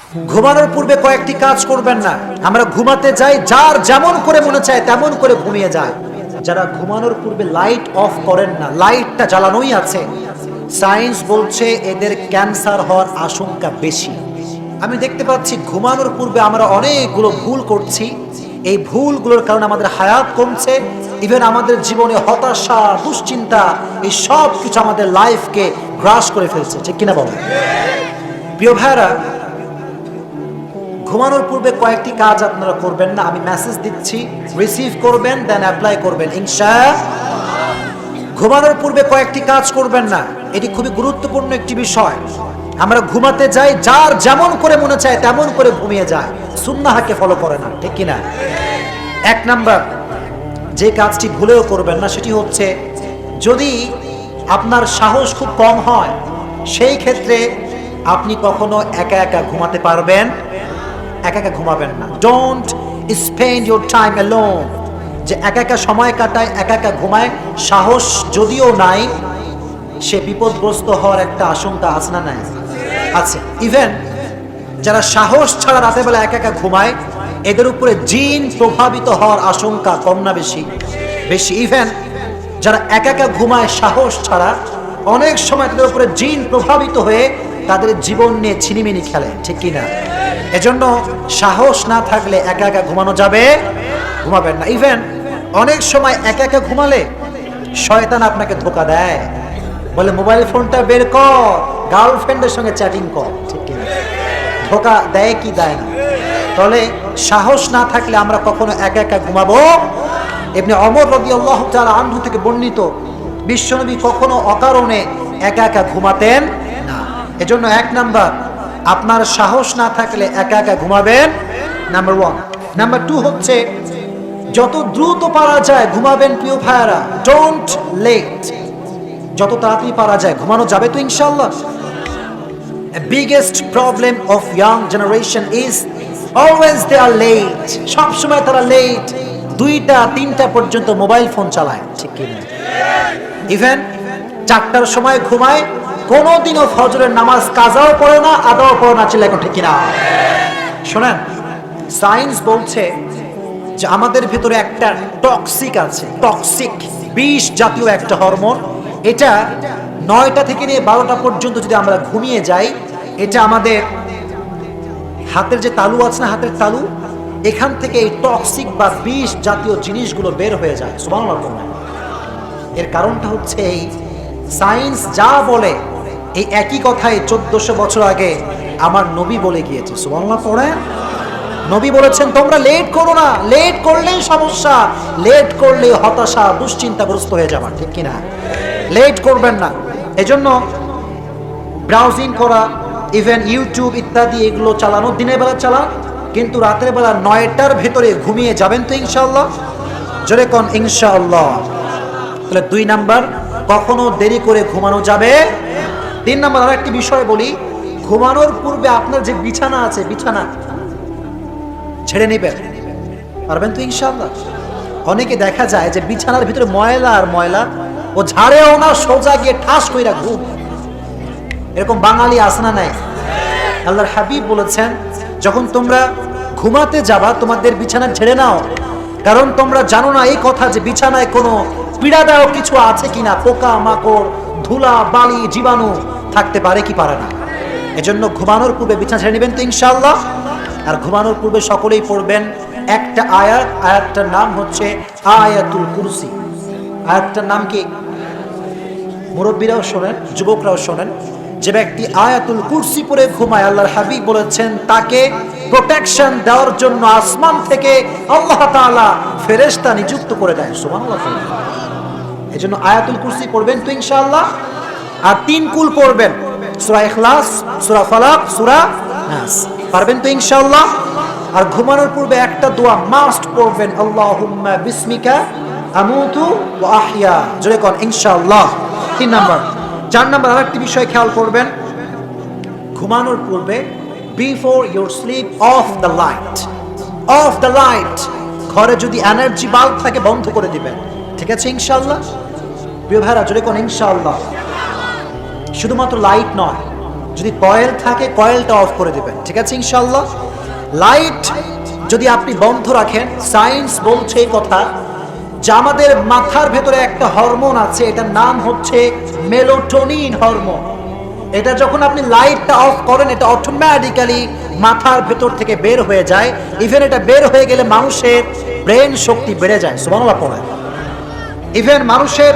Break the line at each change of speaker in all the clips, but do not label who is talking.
ঘুমানোর পূর্বে কয়েকটি কাজ করবেন না। আমরা ঘুমাতে যাই, যার যেমন করে মনে চায় তেমন করে ঘুমিয়ে যায়। যারা ঘুমানোর পূর্বে লাইট অফ করেন না, লাইটটা জ্বালানোই আছে, সায়েন্স বলছে এদের ক্যান্সার হওয়ার আশঙ্কা বেশি। আমি দেখতে পাচ্ছি ঘুমানোর পূর্বে আমরা অনেকগুলো ভুল করছি। এই ভুলগুলোর কারণে আমাদের হায়াত কমছে, ইভেন আমাদের জীবনে হতাশা, দুশ্চিন্তা, এই সব কিছু আমাদের লাইফকে গ্রাস করে ফেলছে। ঠিক কিনা বলেন? প্রিয় ভাইরা, ঘুমানোর পূর্বে কয়েকটি কাজ আপনারা করবেন না। আমি মেসেজ দিচ্ছি, রিসিভ করবেন, দেন অ্যাপ্লাই করবেন ইনশাআল্লাহ। ঘুমানোর পূর্বে কয়েকটি কাজ করবেন না, এটি খুবই গুরুত্বপূর্ণ একটি বিষয়। আমরা ঘুমাতে যাই, যার যেমন করে মনে চায় তেমন করে ঘুমিয়ে যায়, সুন্নাহকে ফলো করে না। ঠিক কিনা? এক নাম্বার যে কাজটি ভুলেও করবেন না সেটি হচ্ছে, যদি আপনার সাহস খুব কম হয়, সেই ক্ষেত্রে আপনি কখনো একা একা ঘুমাতে পারবেন? একা একা ঘুমাবেন না। Don't spend your time alone. যে একা একা সময় কাটায়, একা একা ঘুমায়, সাহস যদিও নাই, সে বিপদগ্রস্ত হওয়ার একটা আশঙ্কা আছে না নাই? আছে। ইভেন যারা সাহস ছাড়া রাতের বেলা একা একা ঘুমায়, এদের উপরে জিন প্রভাবিত হওয়ার আশঙ্কা কম না বেশি? বেশি। ইভেন যারা একা একা ঘুমায় সাহস ছাড়া, অনেক সময় তাদের উপরে জিন প্রভাবিত হয়ে তাদের জীবন নিয়ে ছিনিমিনি খেলে। ঠিক কিনা? এজন্য সাহস না থাকলে একা একা ঘুমানো যাবে? ঘুমাবেন না। ইভেন অনেক সময় একা একা ঘুমালে শয়তান আপনাকে ধোঁকা দেয়, বলে মোবাইল ফোনটা বের কর, গার্লফ্রেন্ডের সঙ্গে চ্যাটিং কর। ঠিক কিনা? ধোঁকা দেয় কি দেয় না? তাহলে সাহস না থাকলে আমরা কখনো একা একা ঘুমাবো? ইবনে ওমর রাদিয়াল্লাহু তাআলা আনহু থেকে বর্ণিত, বিশ্বনবী কখনো অকারণে একা একা ঘুমাতেন না। এজন্য এক নাম্বার, আপনার সাহস না থাকলে একা একা ঘুমাবেন, নাম্বার ওয়ান। নাম্বার টু হচ্ছে, যত দ্রুত পারা যায় ঘুমাবেন প্রিয় ভাইয়ারা। Don't late. যত তাড়াতাড়ি পারা যায় ঘুমানো যাবে তো ইনশাআল্লাহ। Biggest problem of young generation is always they are late. সবসময় তারা লেট, 2টা 3টা পর্যন্ত মোবাইল ফোন চালায়। ঠিক কিনা? ইভেন 4টার সময় ঘুমায়, কোনোদিনও ফজরের নামাজ কাজাও পড়ে না, আদাও পড়ে না। ছিল এখন? ঠিক কিনা? শোনেন, সায়েন্স বলছে যে আমাদের ভিতরে একটা টক্সিক আছে, টক্সিক বিষ জাতীয় একটা হরমোন। এটা 9টা থেকে নিয়ে 12টা পর্যন্ত যদি আমরা ঘুমিয়ে যাই, এটা আমাদের হাতের যে তালু আছে না, হাতের তালু, এখান থেকে এই টক্সিক বা বিষ জাতীয় জিনিসগুলো বের হয়ে যায়। সুবহানাল্লাহ। এর কারণটা হচ্ছে এই, সায়েন্স যা বলে এই একই কথাই 1400 বছর আগে আমার নবী বলে গিয়েছে। সুবহানাল্লাহ পড়েন। নবী বলেছেন তোমরা লেট করো না, লেট করলেই সমস্যা, লেট করলে হতাশা, দুশ্চিন্তাগ্রস্ত হয়ে যাবে। ঠিক কিনা? লেট করবেন না। এজন্য ব্রাউজিং করা, ইভেন ইউটিউব ইত্যাদি এগুলো চালানো দিনের বেলা চালান, কিন্তু রাতের বেলা 9টার ভেতরে ঘুমিয়ে যাবেন তো ইনশাআল্লাহ। জোরে কোন ইনশাআল্লাহ। তাহলে 2 নাম্বার, কখনো দেরি করে ঘুমানো যাবে। 3 নাম্বার আর একটি বিষয় বলি, ঘুমানোর পূর্বে আপনার যে বিছানা আছে, বিছানা ছেড়ে নেবেন। পারবেন তো ইনশাআল্লাহ? অনেকে দেখা যায় যে বিছানার ভিতরে ময়লা আর ময়লা, ও ঝাড়েও না, সোজা গিয়ে ঠাস কইরা ঘুম। এরকম বাঙালি আছে না নাই? আল্লাহর হাবিব বলেছেন, যখন তোমরা ঘুমাতে যাবা তোমাদের বিছানা ঝেড়ে নাও, কারণ তোমরা জানো না এই কথা যে বিছানায় কোনো পীড়াদায়ক কিছু আছে কিনা, পোকা মাকড়, ধুলা বালি জীবাণু থাকতে পারে কি পারে না। এজন্য ঘুমানোর পূর্বে বিছানা ছেড়ে নেবেন তো ইনশাআল্লাহ। আর ঘুমানোর পূর্বে সকলেই পড়বেন একটা আয়াত, আয়াতটার নাম হচ্ছে আয়াতুল কুরসি। আয়াতটার নাম কি? মুরব্বীরাও শোনেন, যুবকরাও শোনেন। যে ব্যক্তি আয়াতুল কুরসি পড়ে ঘুমায়, আল্লাহর হাবিব বলেছেন তাকে প্রোটেকশন দেওয়ার জন্য আসমান থেকে আল্লাহ তাআলা ফেরেশতা নিযুক্ত করে দেয়। সুবহানাল্লাহ। এজন্য আয়াতুল কুরসি পড়বেন তো ইনশাআল্লাহ। আর 3 কুল পড়বেন, সূরা ইখলাস, সূরা ফালাক, সূরা নাস। পারবেন তো ইনশাআল্লাহ। আর ঘুমানোর পূর্বে একটা দোয়া মাস্ট পড়বেন, আল্লাহুম্মা বিসমিকা আমুতু ওয়া আহইয়া। জোরে কোন ইনশাআল্লাহ। 3 নাম্বার। 4 নাম্বার আরেকটি বিষয় খেয়াল করবেন, ঘুমানোর পূর্বে before your slip of the light. Of the light. ঘরে যদি এনার্জি বাল্ব থাকে বন্ধ করে দিবেন। ঠিক আছে ইনশাআল্লাহ? প্রিয় ভাইরা জোরে কোন ইনশাআল্লাহ। শুধুমাত্র লাইট নয়, যদি কয়েল থাকে কয়েলটা অফ করে দিবেন, ঠিক আছে ইনশাআল্লাহ। লাইট যদি আপনি বন্ধ রাখেন, সায়েন্স বলছে এই কথা যে আমাদের মাথার ভেতরে একটা হরমোন আছে, এটার নাম হচ্ছে মেলাটোনিন হরমোন। এটা যখন আপনি লাইটটা অফ করেন, এটা অটোমেটিক্যালি মাথার ভেতর থেকে বের হয়ে যায়। ইভেন এটা বের হয়ে গেলে মানুষের ব্রেন শক্তি বেড়ে যায়, সুবহানাল্লাহ পড়ে। ইভেন মানুষের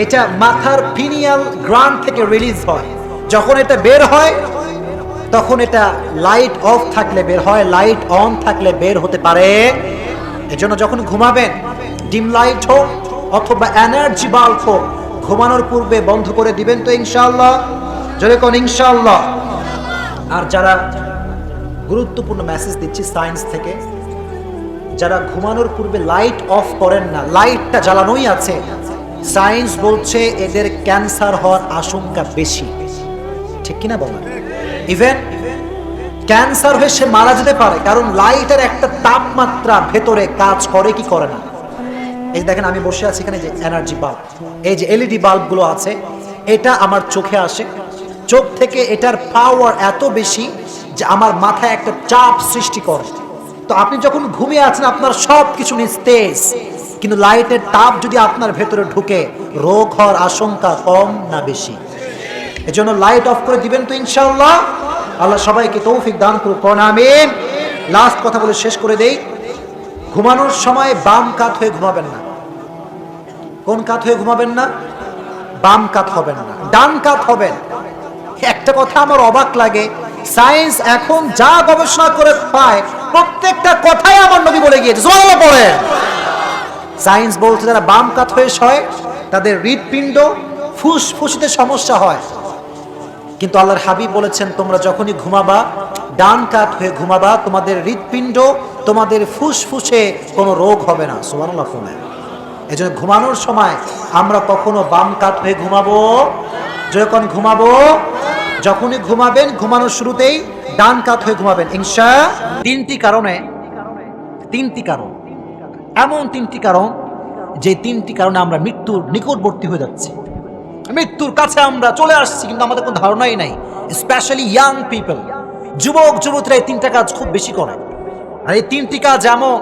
এটা মাথার পিনিয়াল গ্ল্যান্ড থেকে রিলিজ হয়। যখন এটা বের হয় তখন এটা লাইট অফ থাকলে বের হয়, লাইট অন থাকলে বের হতে পারে। এজন্য যখন ঘুমাবেন, ডিম লাইট হোক অথবা এনার্জি বাল্ব হোক, ঘুমানোর পূর্বে বন্ধ করে দিবেন তো ইনশাআল্লাহ, জোরে কোন ইনশাআল্লাহ। আর যারা গুরুত্বপূর্ণ মেসেজ দিচ্ছি সায়েন্স থেকে, যারা ঘুমানোর পূর্বে লাইট অফ করেন না, লাইটটা জ্বালানোই আছে, সায়েন্স বলছে এদের ক্যান্সার হওয়ার আশঙ্কা বেশি, ঠিক কিনা বলেন? ইভেন ক্যান্সার হয়ে সে মারা যেতে পারে, কারণ লাইটের একটা তাপমাত্রা ভেতরে কাজ করে কি করে না। এই দেখেন আমি বসে আছি এখানে, যে এনার্জি বাল্ব, এই যে এলইডি বাল্বগুলো আছে, এটা আমার চোখে আসে, চোখ থেকে এটার পাওয়ার এত বেশি যে আমার মাথায় একটা চাপ সৃষ্টি করে। তো আপনি যখন ঘুমিয়ে আছেন আপনার সব কিছু নিস্তেজ, কিন্তু লাইটের তাপ যদি আপনার ভেতরে ঢুকে, রোগ হওয়ার আশঙ্কা কম না বেশি? এজন্য লাইট অফ করে দিবেন তো ইনশাআল্লাহ। আল্লাহ সবাইকে তৌফিক দান করুন, আমিন। লাস্ট কথা বলে শেষ করে দেই, ঘুমানোর সময় বাম কাত হয়ে ঘুমাবেন না। কোন কাত হয়ে ঘুমাবেন না? বাম কাত হবেন না, ডান কাত হবেন। একটা কথা আমার অবাক লাগে, সায়েন্স এখন যা গবেষণা করে পায় প্রত্যেকটা কথাই আমার নবী বলে গিয়েছে, সুবহানাল্লাহ পড়ে। সায়েন্স বলছে যারা বাম কাত হয়ে শয় তাদের হৃৎপিণ্ড ফুসফুসিতে সমস্যা হয়, কিন্তু আল্লাহর হাবিব বলেছেন তোমরা যখনই ঘুমাবা ডান কাত হয়ে ঘুমাবা, তোমাদের হৃৎপিণ্ড তোমাদের ফুসফুসে কোনো রোগ হবে না, সুবহানাল্লাহ পড়ে। এজন্য ঘুমানোর সময় আমরা কখনো বাম কাত হয়ে ঘুমাবো, যখন ঘুমাবো, যখনই ঘুমাবেন ঘুমানোর শুরুতেই ডান কাত হয়ে ঘুমাবেন ইনশাআল্লাহ। তিনটি কারণ, এমন তিনটি কারণ যে তিনটি কারণে আমরা মৃত্যুর নিকটবর্তী হয়ে যাচ্ছি, মৃত্যুর কাছে আমরা চলে আসছি, কিন্তু আমাদের কোনো ধারণাই নাই। স্পেশালি ইয়াং পিপল, যুবক যুবতীরা এই তিনটা কাজ খুব বেশি করে। আর এই তিনটি কাজ এমন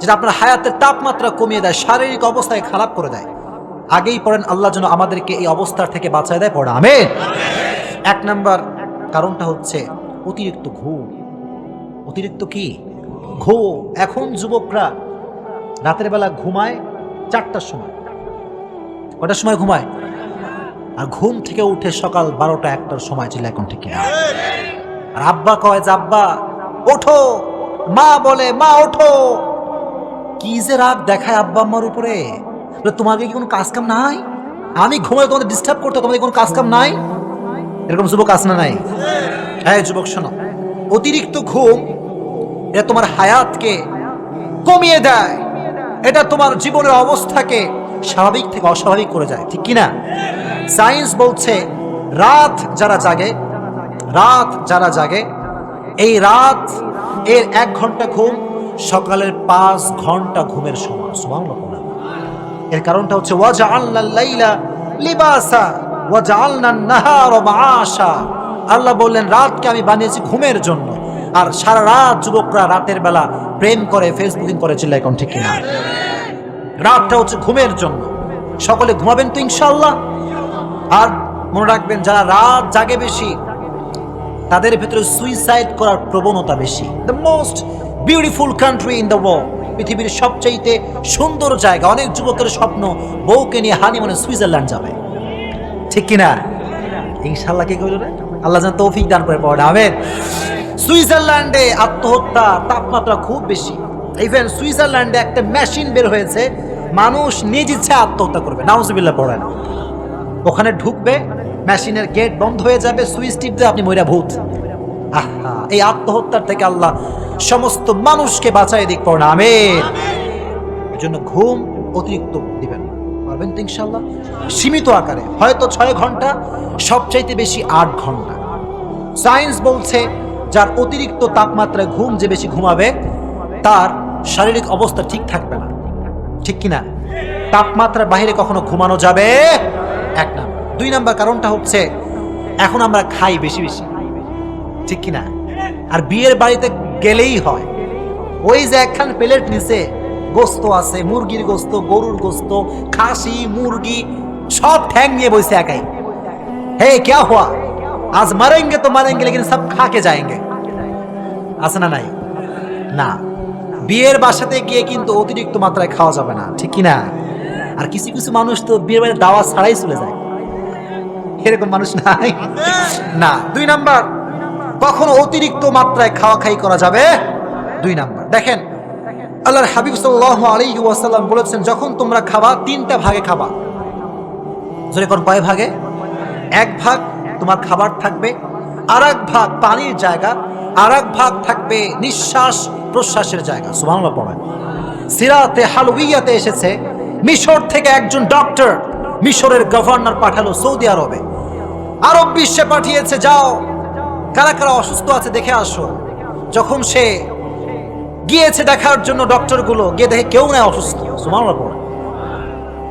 যেটা আপনার হায়াতের তাপমাত্রা কমিয়ে দেয়, শারীরিক অবস্থায় খারাপ করে দেয়। আগেই পড়েন আল্লাহ যেন আমাদেরকে এই অবস্থার থেকে বাঁচায় দেয়, পড়া আমিন। এক নাম্বার কারণটা হচ্ছে অতিরিক্ত ঘুম। অতিরিক্ত কি? ঘুম। এখন যুবকরা রাতের বেলা ঘুমায় 4টার সময়, কটার সময় ঘুমায়? আর ঘুম থেকে উঠে সকাল 12টা 1টার সময় ছিল এখন, ঠিক না? আর আব্বা কয় যে আব্বা ওঠো, মা বলে মা ওঠো। কি যে রাগ দেখায় আব্বা আম্মার উপরে, তোমাকে কি কোনো কাজ কাম নাই? আমি ঘুমাই তোমাদের ডিস্টার্ব করতে, তোমাদের কোনো কাজ কাম নাই? এরকম যুবক আছে না নাই? হ্যাঁ যুবক শোনো, অতিরিক্ত ঘুম এটা তোমার হায়াতকে কমিয়ে দেয়, এটা তোমার জীবনের অবস্থাকে স্বাভাবিক থেকে অস্বাভাবিক করে যায়, ঠিক কিনা? সায়েন্স বলছে রাত যারা জাগে এই রাত এর 1 ঘন্টা ঘুম সকালের 5 ঘন্টা ঘুমের সমান, সুবহানাল্লাহ। এর কারণটা হচ্ছে ওয়াজআলনাল লাইলা লিবাসা ওয়াজআলনান নাহারা মাআশা। আল্লাহ বললেন রাতকে আমি বানিয়েছি ঘুমের জন্য, আর সারা রাত যুবকরা রাতের বেলা প্রেম করে, ফেসবুকিং করে, চিল্লায় কোন, ঠিক কিনা? রাতটা হচ্ছে ঘুমের জন্য। সকলে ঘুমাবেন তো ইনশাআল্লাহ। আর মনে রাখবেন যারা রাত জাগে বেশি তাদের ভিতরে সুইসাইড করার প্রবণতা বেশি। The most beautiful country in the world, পৃথিবীর সবচেয়ে সুন্দর জায়গা, অনেক যুবকের স্বপ্ন বউকে নিয়ে হানিমুনে সুইজারল্যান্ড যাবে, ঠিক কিনা? ইনশাআল্লাহ কি কইল রে, আল্লাহ যেন তৌফিক দান করে, পড়া আমিন। সুইজারল্যান্ডে আত্মহত্যা তাপমাত্রা খুব বেশি। ইভেন সুইজারল্যান্ডে একটা মেশিন বের হয়েছে, মানুষ নিজ ইচ্ছা আত্মহত্যা করবে, নাউজুবিল্লাহ পড়েন। ওখানে ঢুকবে, মেশিনের গেট বন্ধ হয়ে যাবে, সুইচ টিপ দিয়ে আপনি মইরা ভূত। আহা, এই আত্মহত্যার থেকে আল্লাহ সমস্ত মানুষকে বাঁচায় দিক, পড়া আমিন। এজন্য ঘুম অতিরিক্ত দিবেন, পারবেন তো ইনশাআল্লাহ? সীমিত আকারে, হয়তো 6 ঘন্টা, সবচাইতে বেশি 8 ঘন্টা। সায়েন্স বলছে যার অতিরিক্ত তাপমাত্রায় ঘুম যে বেশি ঘুমাবে তার শারীরিক অবস্থা ঠিক থাকবে না, ঠিক কিনা? তাপমাত্রার বাইরে কখনো ঘুমানো যাবে, 1 নাম্বার। 2 নাম্বার কারণটা হচ্ছে এখন আমরা খাই বেশি বেশি, ঠিক কিনা? আর বিয়ের বাড়িতে গেলেই হয় ওই যে একখান প্লেট নিচে গোস্ত আছে, মুরগির গোস্ত, গরুর গোস্ত, খাসি, মুরগি, সব ঠ্যাং নিয়ে বসে একাই। হে ক্যা হুয়া, আজ মারেঙ্গে তো মারেঙ্গে লেকিন সব খাকে যায়েঙ্গে। আছে না নাই? না, বিয়ের বাসাতে গিয়ে কিন্তু অতিরিক্ত মাত্রায় খাওয়া যাবে না, ঠিক কিনা? আর কিছু কিছু মানুষ তো বিয়ের বাড়িতে দাওয়া ছাড়াই চলে যায়, এরকম মানুষ নাই না। 2 নাম্বার, কখনো অতিরিক্ত মাত্রায় খাওয়া খাই করা যাবে। 2 নাম্বার, দেখেন আল্লাহর হাবিব সাল্লাল্লাহু আলাইহি ওয়াসাল্লাম বলেছেন, যখন তোমরা খাবা 3টা ভাগে খাবা। যেরকম কয় ভাগে? 1 ভাগ তোমার খাবার থাকবে, আর 1 ভাগ পানির জায়গা, আর 1 ভাগ থাকবে নিঃশ্বাস প্রশ্বাসের জায়গা। সুবহানাল্লাহ পড়েন। সিরাতে হালুইয়াতে এসেছে, মিশর থেকে একজন ডক্টর মিশরের গভর্নর পাঠালো সৌদি আরবে, আরব বিশ্বে পাঠিয়েছে, যাও কারা কারা অসুস্থ আছে দেখে আসো। যখন সে গিয়েছে দেখার জন্য, ডক্টরগুলো গিয়ে দেখে কেউ নাই অসুস্থ। সুবহানাল্লাহ পড়েন।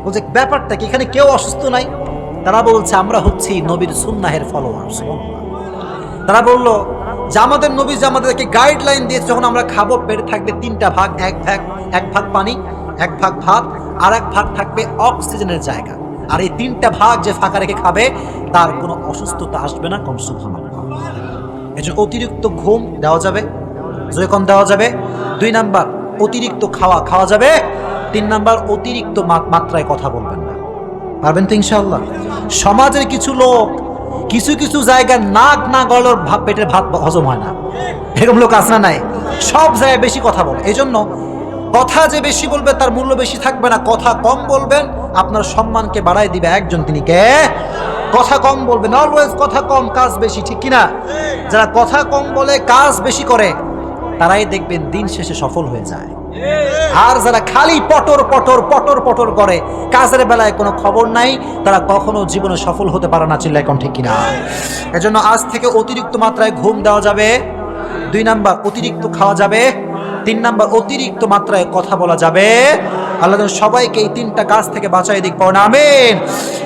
বলছে ব্যাপারটা কি, এখানে কেউ অসুস্থ নাই? তারা বলছে আমরা হচ্ছি নবীর সুন্নাহের ফলোয়ার। তারা বলল যে আমাদের নবী যে আমাদেরকে গাইডলাইন দিয়েছে, যখন আমরা খাবো পেটে থাকবে 3টা ভাগ, 1 ভাগ পানি, 1 ভাগ ভাত, আর 1 ভাগ থাকবে অক্সিজেনের জায়গা। আর এই 3টা ভাগ যে ফাঁকা রেখে খাবে তার কোনো অসুস্থতা আসবে না। কম সুবহানাল্লাহ। এজন্য অতিরিক্ত ঘুম দেওয়া যাবে, যখন দেওয়া যাবে। 2 নাম্বার, অতিরিক্ত খাওয়া যাবে। 3 নাম্বার, অতিরিক্ত মাত্রায় কথা বলবেন না। পারবেন তো ইনশাআল্লাহ? সমাজের কিছু লোক কিছু কিছু জায়গায় নাক না গলার পেটের ভাত হজম হয় না, এরকম লোক আছে না নাই? সব জায়গায় বেশি কথা বলে। এই জন্য কথা যে বেশি বলবে তার মূল্য বেশি থাকবে না। কথা কম বলবেন, আপনার সম্মানকে বাড়াই দিবে একজন, তিনি কে? কথা কম বলবেন। অলওয়েজ কথা কম কাজ বেশি, ঠিক কিনা? যারা কথা কম বলে কাজ বেশি করে তারাই দেখবেন দিন শেষে সফল হয়ে যায়। আর যারা খালি পটর পটর পটর পটর করে, কাজের বেলায় কোনো খবর নাই, তারা কখনো জীবনে সফল হতে পারে না। চিল্লায় কোন ঠিক কিনা? এজন্য আজ থেকে অতিরিক্ত মাত্রায় ঘুম দেওয়া যাবে। 2 নাম্বার, অতিরিক্ত খাওয়া যাবে। 3 নাম্বার, অতিরিক্ত মাত্রায় কথা বলা যাবে। আল্লাহ যেন সবাইকে এই 3টা কাজ থেকে বাঁচাই দিক। পড়ুন আমিন।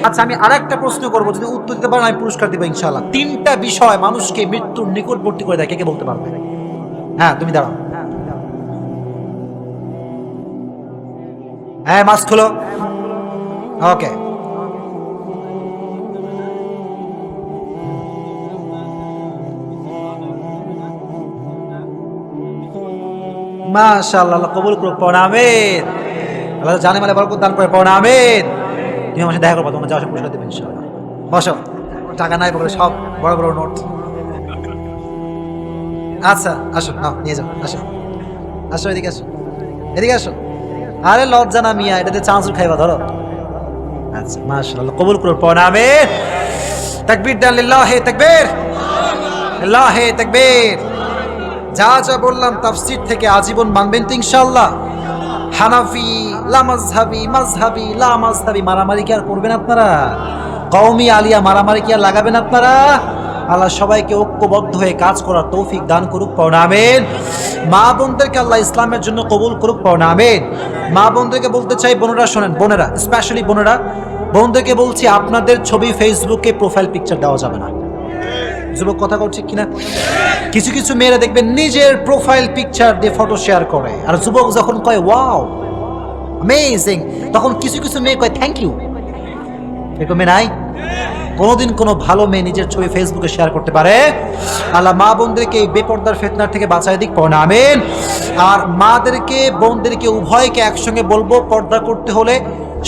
আচ্ছা, আমি আরেকটা প্রশ্ন করবো, যদি উত্তর দিতে পারেন আমি পুরস্কার দিব ইনশাআল্লাহ। 3টা বিষয় মানুষকে মৃত্যুর নিকটবর্তী করে দেয়, কে বলতে পারবে? হ্যাঁ, তুমি দাঁড়াও। হ্যাঁ, মাস্ক খুলো। ওকে, মাশাআল্লাহ, আল্লাহ কবুল করুক। পড়ুন আমিন। আল্লাহ জানে মালে বরকত দান করে। পড়ুন আমিন। তুমি আমার সাথে দেখা করবো, তোমার যাওয়ার সময় পুরস্কার দেবে ইনশাআল্লাহ। বসো। টাকা নাই পকেটে, সব বড় বড় নোট। আচ্ছা আসো, নাও নিয়ে যাও। আসো আসো, এদিকে আসো, এদিকে আসো। আরে লজ্জা না মিয়া, এটাতে চানাচুর খাইবা, ধরো। আচ্ছা, মাশাআল্লাহ কবুল করুন। পড়ুন আমিন। তাকবীর দেন, লিল্লাহি তাকবীর, লিল্লাহি তাকবীর। যা যা বললাম তাফসীর থেকে আজীবন মানবেন তো ইনশাআল্লাহ? হানাফি লা মাযহাবি, মাযহাবি লা মাযহাবি, মারামারি কি আর করবেন আপনারা? কওমি আলিয়া মারামারি কি আর লাগাবেন আপনারা? আল্লাহ সবাইকে ঐক্যবদ্ধ হয়ে কাজ করার তৌফিক দান করুক। পড়ুন আমিন। মা বোনদেরকে আল্লাহ ইসলামের জন্য কবুল করুক। পড়ুন আমিন। মা বোনদেরকে বলতে চাই, বোনেরা শোনেন, বোনেরা স্পেশালি বোনেরা, বোনদেরকে বলছি আপনাদের ছবি ফেসবুকে প্রোফাইল পিকচার দেওয়া যাবে না। যুবক কথা বলছি কিনা? কিছু কিছু মেয়েরা দেখবেন নিজের প্রোফাইল পিকচার দিয়ে ফটো শেয়ার করে, আর যুবক যখন কয় ওয়াও অ্যামেজিং, তখন কিছু কিছু মেয়ে কয় থ্যাংক ইউ। এরকম মেয়ে নাই? কোনোদিন কোনো ভালো মেয়ে নিজের ছবি ফেসবুকে শেয়ার করতে পারে? আল্লাহ মা বোনদেরকে এই বেপর্দার ফিতনার থেকে বাঁচায় দিক। পড়ুন আমিন। আর মাদেরকে বোনদেরকে উভয়কে একসঙ্গে বলবো, পর্দা করতে হলে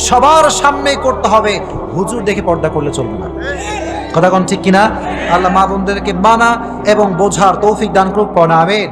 সবার সামনে করতে হবে, হুজুর দেখে পর্দা করলে চলবে না। কথা কোন ঠিক কিনা? আল্লাহ মা বোনদেরকে মানা এবং বোঝার তৌফিক দান করুক। পড়ুন আমিন।